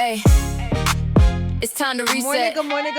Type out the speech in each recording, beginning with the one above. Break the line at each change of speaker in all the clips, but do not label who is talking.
Hey, it's time to reset.
Good morning.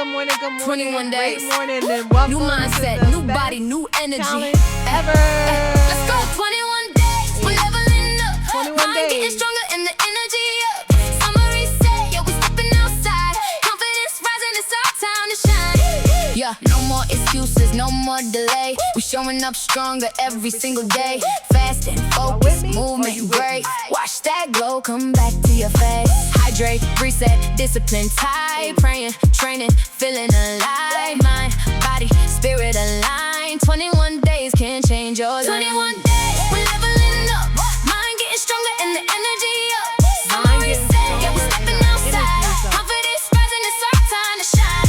21 days.
Great morning and welcome
New mindset,
to the
new body, new energy.
challenge ever.
Let's go. 21 days. We're leveling up.
21
Mind getting
days.
stronger and the energy up. Summer reset. Yeah, we stepping outside. Confidence rising. It's our time to shine. Yeah, no more excuses, no more delay. We showing up stronger every single day. Fast and focused,
me? Are you
movement
with
great.
me?
Watch that glow come back to your face. Hydrate, reset, discipline tight. Praying, training, feeling alive. Mind, body, spirit aligned. 21 days can change your life. 21 days, we're leveling up. Mind getting stronger and the energy up. Summer reset, yeah, we're stepping outside. Confidence rising, it's our time to shine.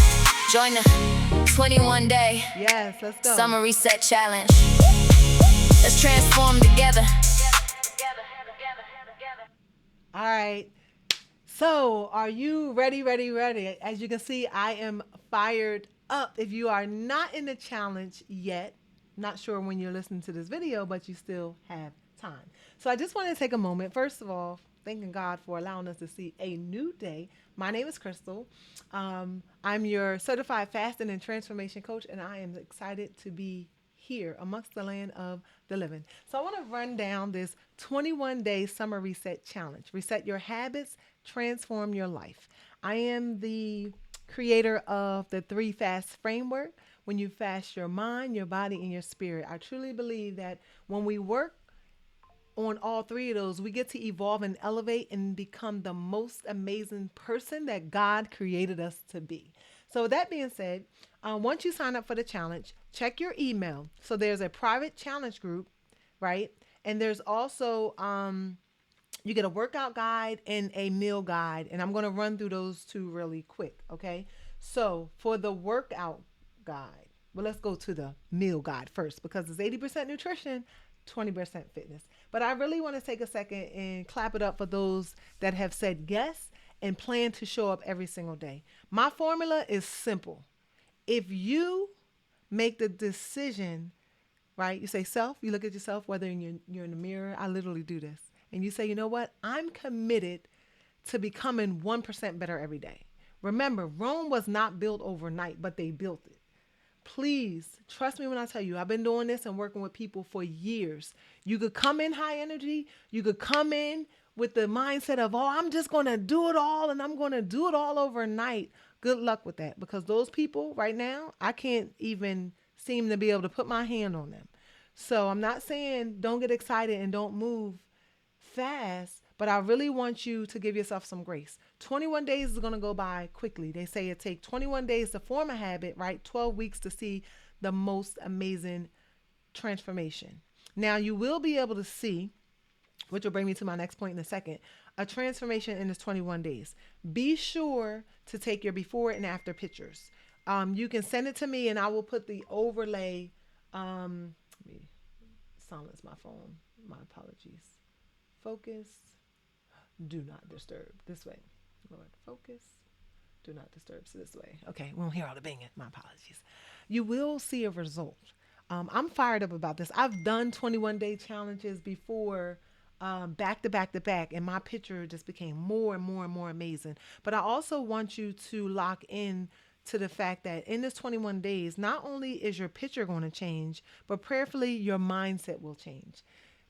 Join the 21 day
Yes, let's go.
Summer Reset Challenge. Let's transform together.
All right. So, are you ready? As you can see, I am fired up. If you are not in the challenge yet, not sure when you're listening to this video, but you still have time. So, I just want to take a moment. First of all, thanking God for allowing us to see a new day. My name is Crystal. I'm your certified fasting and transformation coach, and I am excited to be here amongst the land of the living. So I want to run down this 21-day summer reset challenge. Reset your habits, transform your life. I am the creator of the 3 fast framework. When you fast your mind, your body, and your spirit, I truly believe that when we work on all 3 of those, we get to evolve and elevate and become the most amazing person that God created us to be. So with that being said, once you sign up for the challenge, check your email. So there's a private challenge group, right? And there's also, you get a workout guide and a meal guide. And I'm going to run through those 2 really quick, okay? So for the workout guide, well, let's go to the meal guide first because it's 80% nutrition, 20% fitness. But I really want to take a second and clap it up for those that have said yes and plan to show up every single day. My formula is simple. If you make the decision, right? You say self, you look at yourself, whether you're in the mirror, I literally do this. And you say, you know what? I'm committed to becoming 1% better every day. Remember, Rome was not built overnight, but they built it. Please trust me when I tell you, I've been doing this and working with people for years. You could come in high energy. You could come in with the mindset of, oh, I'm just going to do it all and I'm going to do it all overnight. Good luck with that, because those people right now, I can't even seem to be able to put my hand on them. So I'm not saying don't get excited and don't move fast, but I really want you to give yourself some grace. 21 days is going to go by quickly. They say it takes 21 days to form a habit, right? 12 weeks to see the most amazing transformation. Now you will be able to see, which will bring me to my next point in a second, a transformation in this 21 days. Be sure to take your before and after pictures. You can send it to me and I will put the overlay. Let me silence my phone. My apologies. Focus. Do not disturb. This way. Lord, focus. Do not disturb. So this way. Okay, we won't hear all the banging. My apologies. You will see a result. I'm fired up about this. I've done 21-day challenges before, back to back, and my picture just became more and more amazing. But I also want you to lock in to the fact that in this 21 days, not only is your picture going to change, but prayerfully your mindset will change.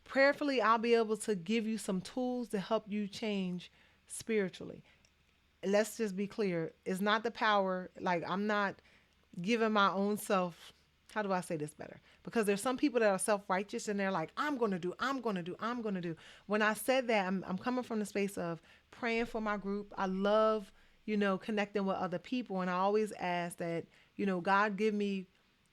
Prayerfully, I'll be able to give you some tools to help you change spiritually. Let's just be clear. It's not the power. Like, I'm not giving my own self. How do I say this better? Because there's some people that are self-righteous and they're like, I'm going to do. When I said that, I'm coming from the space of praying for my group. I love, connecting with other people. And I always ask that, God give me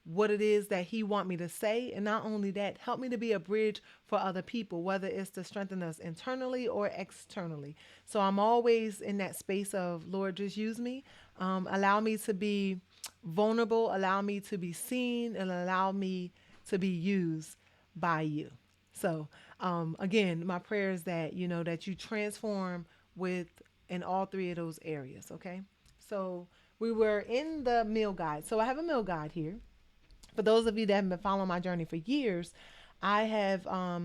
what it is that he want me to say. And not only that, help me to be a bridge for other people, whether it's to strengthen us internally or externally. So I'm always in that space of, Lord, just use me. Allow me to be vulnerable, allow me to be seen, and allow me to be used by you. So again, my prayer is that, that you transform in all 3 of those areas. Okay. So we were in the meal guide. So I have a meal guide here. For those of you that haven't been following my journey for years, I have, how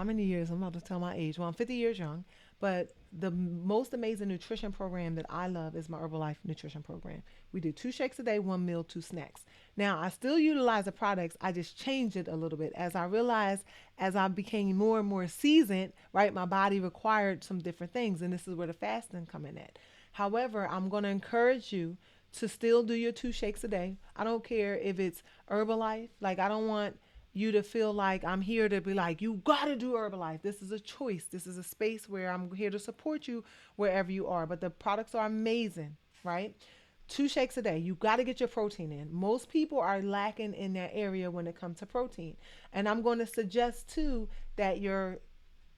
many years? I'm about to tell my age. Well, I'm 50 years young, but the most amazing nutrition program that I love is my Herbalife nutrition program. We do 2 shakes a day, 1 meal, 2 snacks. Now, I still utilize the products. I just changed it a little bit as I realized as I became more and more seasoned, right? My body required some different things, and this is where the fasting come in at. However, I'm going to encourage you to still do your 2 shakes a day. I don't care if it's Herbalife. Like, I don't want you to feel like I'm here to be like, you got to do Herbalife. This is a choice. This is a space where I'm here to support you wherever you are. But the products are amazing, right? 2 shakes a day. You got to get your protein in. Most people are lacking in that area when it comes to protein. And I'm going to suggest too that your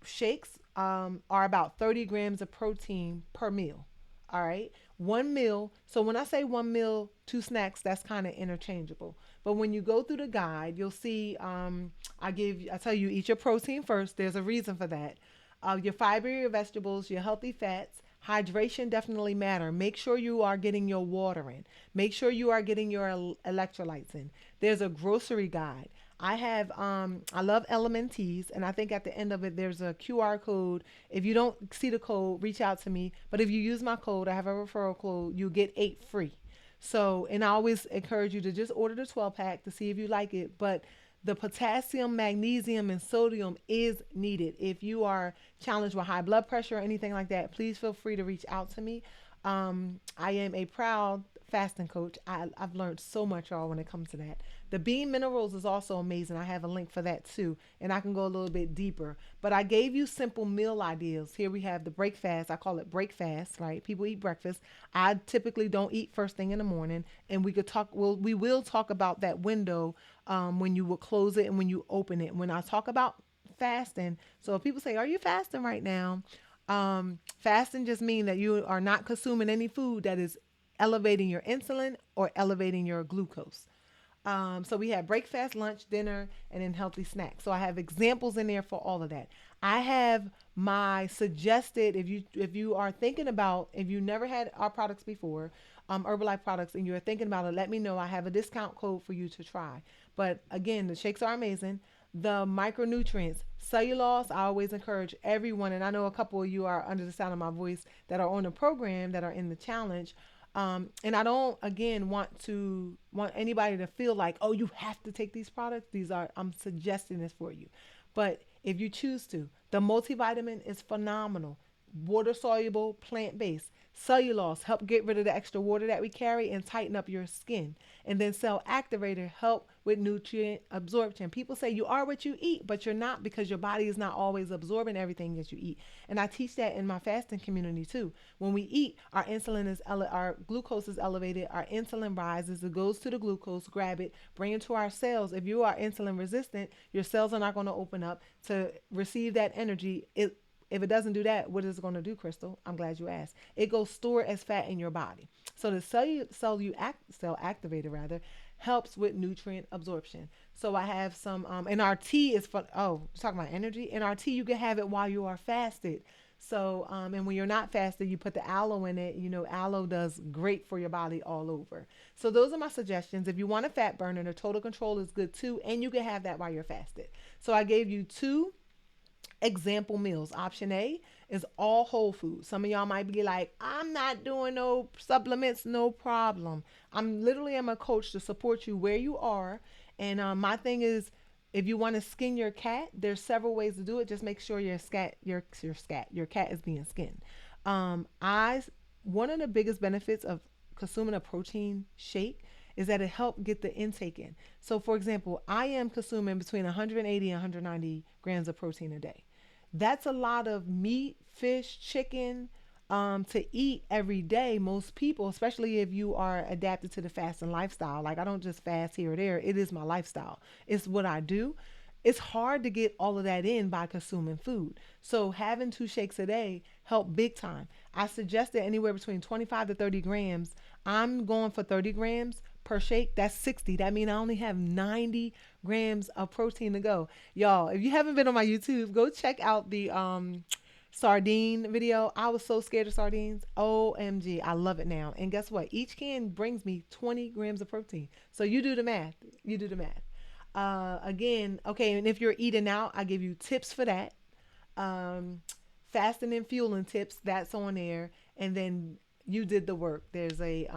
shakes are about 30 grams of protein per meal. All right. 1 meal. So when I say 1 meal, 2 snacks, that's kind of interchangeable. But when you go through the guide, you'll see I tell you eat your protein first. There's a reason for that. Your fiber, your vegetables, your healthy fats. Hydration definitely matter. Make sure you are getting your water in. Make sure you are getting your electrolytes in. There's a grocery guide. I love LMNTs, and I think at the end of it there's a QR code. If you don't see the code, reach out to me. But if you use my code, I have a referral code, you get 8 free. So, and I always encourage you to just order the 12 pack to see if you like it. But the potassium, magnesium, and sodium is needed. If you are challenged with high blood pressure or anything like that, please feel free to reach out to me. I am a proud fasting coach. I've learned so much, y'all, when it comes to that. The bean minerals is also amazing. I have a link for that too, and I can go a little bit deeper. But I gave you simple meal ideas. Here we have the break fast. I call it break fast, right? People eat breakfast. I typically don't eat first thing in the morning, and we will talk about that window when you will close it and when you open it. When I talk about fasting, so if people say, "Are you fasting right now?" Fasting just means that you are not consuming any food that is elevating your insulin or elevating your glucose. So we have breakfast, lunch, dinner, and then healthy snacks. So I have examples in there for all of that. I have my suggested, if you are thinking about, if you never had our products before, Herbalife products, and you're thinking about it, let me know. I have a discount code for you to try. But again, the shakes are amazing. The micronutrients, cellulose, I always encourage everyone, and I know a couple of you are under the sound of my voice that are on the program, that are in the challenge. And I don't again want anybody to feel like, oh, you have to take these products. I'm suggesting this for you. But if you choose to, the multivitamin is phenomenal. Water soluble, plant based. Cellulose help get rid of the extra water that we carry and tighten up your skin. And then cell activator help with nutrient absorption. People say you are what you eat, but you're not, because your body is not always absorbing everything that you eat. And I teach that in my fasting community too. When we eat, our glucose is elevated, our insulin rises, it goes to the glucose, grab it, bring it to our cells. If you are insulin resistant, your cells are not going to open up to receive that energy. If it doesn't do that, what is it going to do, Crystal? I'm glad you asked. It goes store as fat in your body. So the cell activator rather helps with nutrient absorption. So I have some, and our tea is for, oh, talking about energy. In our tea, you can have it while you are fasted. So, and when you're not fasted, you put the aloe in it. You know, aloe does great for your body all over. So those are my suggestions. If you want a fat burner, the total control is good too. And you can have that while you're fasted. So I gave you 2 example meals. Option A is all whole food. Some of y'all might be like, I'm not doing no supplements. No problem. I'm a coach to support you where you are. And my thing is, if you want to skin your cat, there's several ways to do it. Just make sure your cat is being skinned. I One of the biggest benefits of consuming a protein shake is that it helps get the intake in. So for example, I am consuming between 180 and 190 grams of protein a day. That's a lot of meat, fish, chicken to eat every day. Most people, especially if you are adapted to the fasting lifestyle, like I don't just fast here or there, it is my lifestyle. It's what I do. It's hard to get all of that in by consuming food. So having 2 shakes a day help big time. I suggested anywhere between 25 to 30 grams. I'm going for 30 grams per shake. That's 60. That means I only have 90 grams of protein to go. Y'all, if you haven't been on my YouTube, go check out the sardine video. I was so scared of sardines. OMG, I love it now. And guess what? Each can brings me 20 grams of protein. So you do the math. You do the math. Again, okay, and if you're eating out, I give you tips for that. fasting and fueling tips, that's on there. And then you did the work. There's a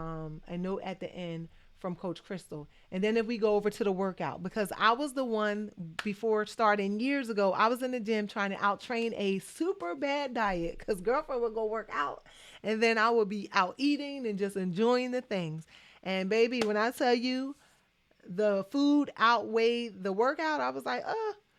note at the end from Coach Crystal. And then if we go over to the workout, because I was the one before starting years ago, I was in the gym trying to out train a super bad diet because girlfriend would go work out and then I would be out eating and just enjoying the things. And baby, when I tell you the food outweighed the workout, I was like,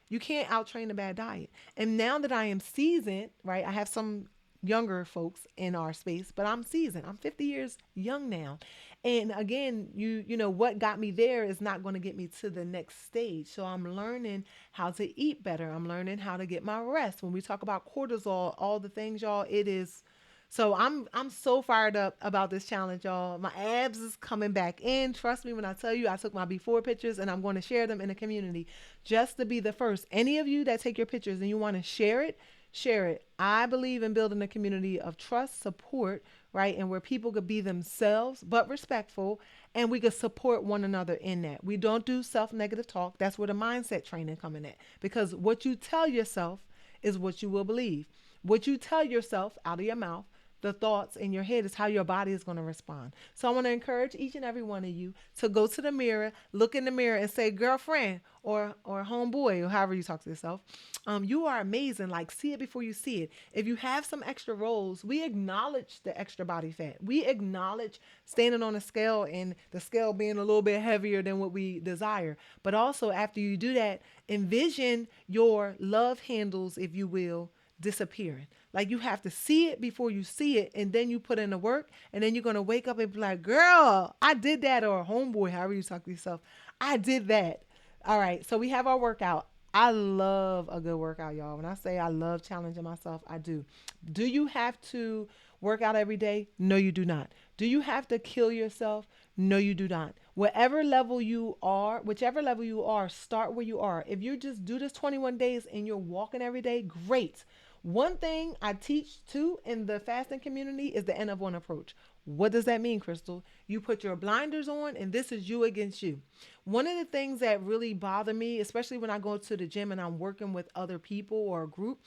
you can't out train a bad diet. And now that I am seasoned, right, I have some younger folks in our space, but I'm seasoned. I'm 50 years young now. And again, you know what got me there is not going to get me to the next stage. So I'm learning how to eat better. I'm learning how to get my rest. When we talk about cortisol, all the things, y'all, it is so I'm so fired up about this challenge, y'all. My abs is coming back in. Trust me when I tell you, I took my before pictures and I'm going to share them in the community just to be the first. Any of you that take your pictures and you want to share it, share it. I believe in building a community of trust, support, right? And where people could be themselves, but respectful, and we could support one another in that. We don't do self-negative talk. That's where the mindset training coming at. Because what you tell yourself is what you will believe. What you tell yourself out of your mouth, the thoughts in your head is how your body is going to respond. So I want to encourage each and every one of you to go to the mirror, look in the mirror and say, girlfriend or homeboy, or however you talk to yourself, you are amazing. Like, see it before you see it. If you have some extra rolls, we acknowledge the extra body fat. We acknowledge standing on a scale and the scale being a little bit heavier than what we desire. But also after you do that, envision your love handles, if you will, disappearing. Like, you have to see it before you see it, and then you put in the work, and then you're going to wake up and be like, girl, I did that, or homeboy, however you talk to yourself, I did that. All right, so we have our workout. I love a good workout, y'all. When I say I love challenging myself, I do. Do you have to work out every day? No, you do not. Do you have to kill yourself? No, you do not. Whatever level you are, whichever level you are, start where you are. If you just do this 21 days and you're walking every day, great. One thing I teach too in the fasting community is the N of one approach. What does that mean, Crystal? You put your blinders on and this is you against you. One of the things that really bother me, especially when I go to the gym and I'm working with other people or a group,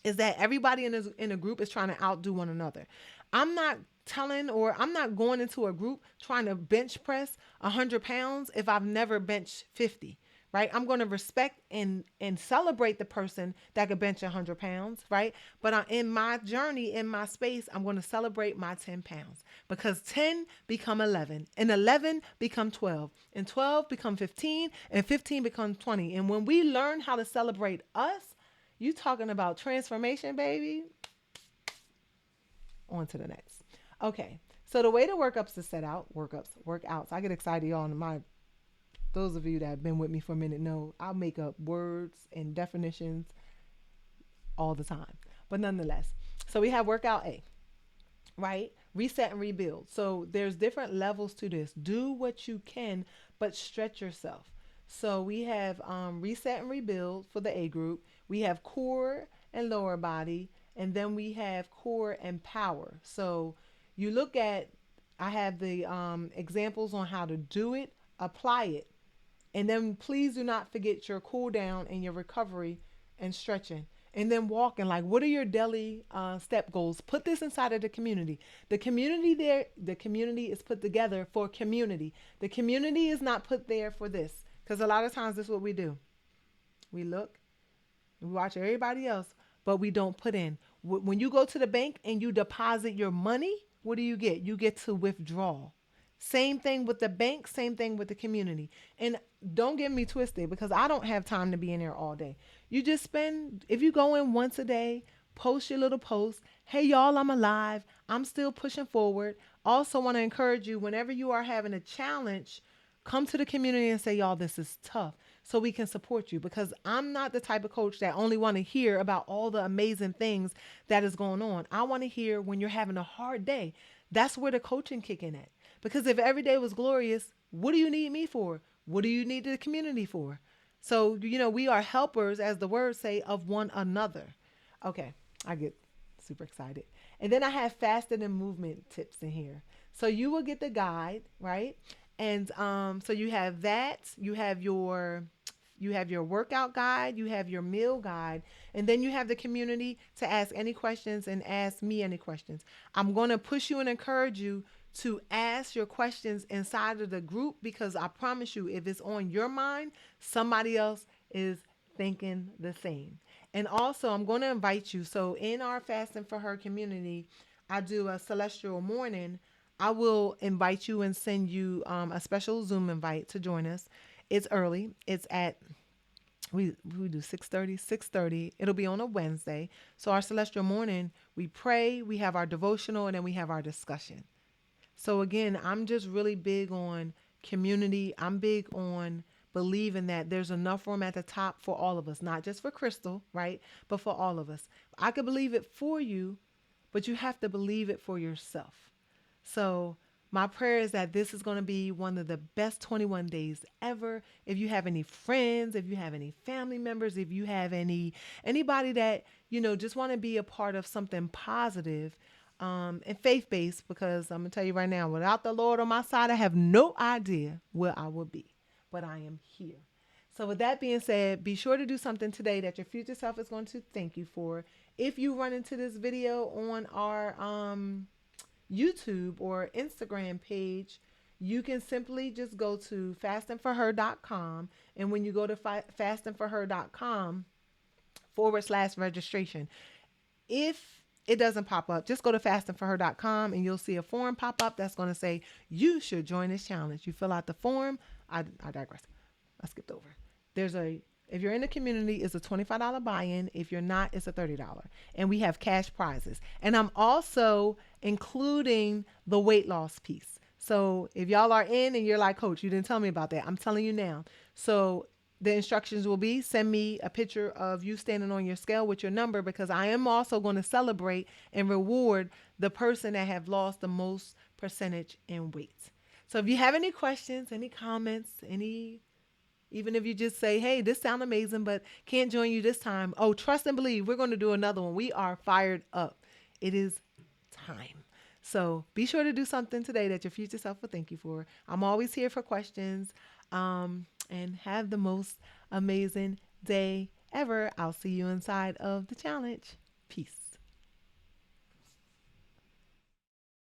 is that everybody in a group is trying to outdo one another. I'm not I'm not going into a group trying to bench press 100 pounds if I've never benched 50. Right? I'm going to respect and celebrate the person that could bench 100 pounds, right? But in my journey, in my space, I'm going to celebrate my 10 pounds because 10 become 11 and 11 become 12 and 12 become 15 and 15 become 20. And when we learn how to celebrate us, you talking about transformation, baby. On to the next. Okay. So the way the workups is set out, workouts. I get excited, y'all, in my those of you that have been with me for a minute know I'll make up words and definitions all the time. But nonetheless, so we have workout A, right? Reset and rebuild. So there's different levels to this. Do what you can, but stretch yourself. So we have reset and rebuild for the A group. We have core and lower body. And then we have core and power. So you look at, I have the examples on how to do it, apply it. And then please do not forget your cool down and your recovery and stretching. And then walking, like, what are your daily step goals? Put this inside of the community. The community is put together for community. The community is not put there for this. Because a lot of times this is what we do. We look, we watch everybody else, but we don't put in. When you go to the bank and you deposit your money, what do you get? You get to withdraw. Same thing with the bank, same thing with the community. And don't get me twisted because I don't have time to be in there all day. You just if you go in once a day, post your little post. Hey, y'all, I'm alive. I'm still pushing forward. Also want to encourage you whenever you are having a challenge, come to the community and say, y'all, this is tough so we can support you because I'm not the type of coach that only want to hear about all the amazing things that is going on. I want to hear when you're having a hard day. That's where the coaching kick in at. Because if every day was glorious, what do you need me for? What do you need the community for? So, we are helpers, as the words say, of one another. Okay, I get super excited. And then I have fasting and movement tips in here. So you will get the guide, right? And so you have that. You have You have your workout guide, you have your meal guide, and then you have the community to ask any questions and ask me any questions. I'm going to push you and encourage you to ask your questions inside of the group, because I promise you, if it's on your mind, somebody else is thinking the same. And also, I'm going to invite you. So, in our Fasting for Her community, I do a celestial morning. I will invite you and send you a special Zoom invite to join us. It's early. It's at we do 6:30. It'll be on a Wednesday. So our celestial morning, we pray, we have our devotional, and then we have our discussion. So again, I'm just really big on community. I'm big on believing that there's enough room at the top for all of us, not just for Crystal, right? But for all of us. I could believe it for you, but you have to believe it for yourself. So my prayer is that this is going to be one of the best 21 days ever. If you have any friends, if you have any family members, if you have anybody that, just want to be a part of something positive, and faith-based, because I'm going to tell you right now, without the Lord on my side, I have no idea where I would be, but I am here. So with that being said, be sure to do something today that your future self is going to thank you for. If you run into this video on our YouTube or Instagram page, you can simply just go to fastingforher.com. And when you go to fastingforher.com /registration, if it doesn't pop up, just go to fastingforher.com and you'll see a form pop up that's going to say you should join this challenge. You fill out the form. I digress. I skipped over. If you're in the community, it's a $25 buy-in. If you're not, it's a $30. And we have cash prizes. And I'm also including the weight loss piece. So if y'all are in and you're like, Coach, you didn't tell me about that, I'm telling you now. So the instructions will be, send me a picture of you standing on your scale with your number, because I am also going to celebrate and reward the person that have lost the most percentage in weight. So if you have any questions, any comments, even if you just say, hey, this sounds amazing, but can't join you this time. Oh, trust and believe. We're going to do another one. We are fired up. It is time. So be sure to do something today that your future self will thank you for. I'm always here for questions. And have the most amazing day ever. I'll see you inside of the challenge. Peace.